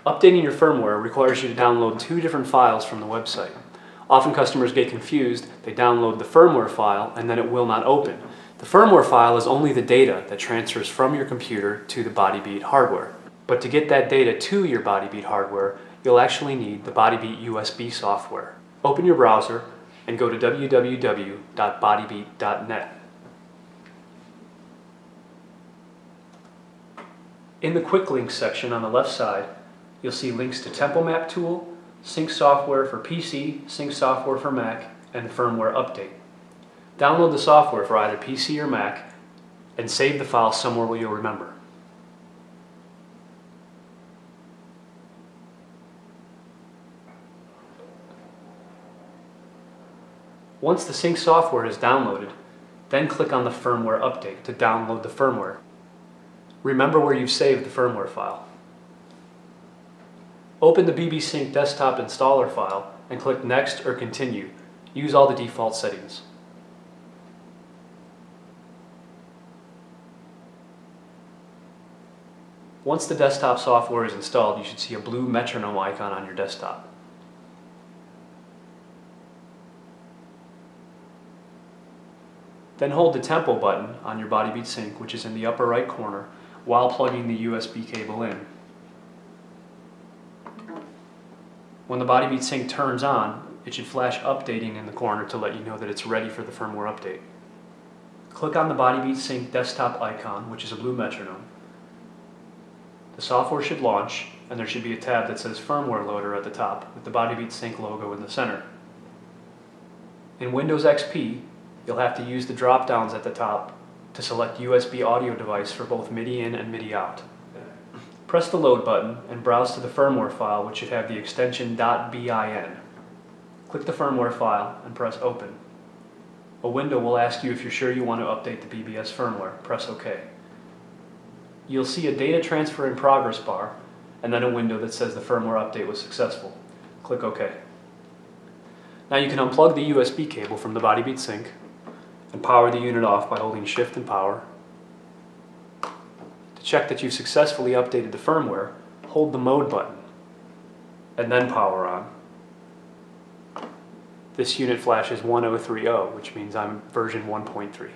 Updating your firmware requires you to download two different files from the website. Often customers get confused, they download the firmware file and then it will not open. The firmware file is only the data that transfers from your computer to the BodyBeat hardware. But to get that data to your BodyBeat hardware, you'll actually need the BodyBeat USB software. Open your browser and go to www.bodybeat.net. In the Quick Links section on the left side, you'll see links to Tempo Map Tool, sync software for PC, sync software for Mac, and the firmware update. Download the software for either PC or Mac and save the file somewhere where you'll remember. Once the sync software is downloaded, then click on the firmware update to download the firmware. Remember where you've saved the firmware file. Open the BB Sync desktop installer file and click Next or Continue. Use all the default settings. Once the desktop software is installed, you should see a blue metronome icon on your desktop. Then hold the Tempo button on your BodyBeat Sync, which is in the upper right corner, while plugging the USB cable in. When the BodyBeat Sync turns on, it should flash updating in the corner to let you know that it's ready for the firmware update. Click on the BodyBeat Sync desktop icon, which is a blue metronome. The software should launch, and there should be a tab that says Firmware Loader at the top with the BodyBeat Sync logo in the center. In Windows XP, you'll have to use the drop-downs at the top to select USB audio device for both MIDI in and MIDI out. Press the load button and browse to the firmware file, which should have the extension .bin. Click the firmware file and press Open. A window will ask you if you're sure you want to update the BBS firmware. Press OK. You'll see a Data Transfer in Progress bar and then a window that says the firmware update was successful. Click OK. Now you can unplug the USB cable from the BodyBeat Sync and power the unit off by holding Shift and Power. To check that you've successfully updated the firmware, hold the Mode button and then power on. This unit flashes 1030, which means I'm version 1.3.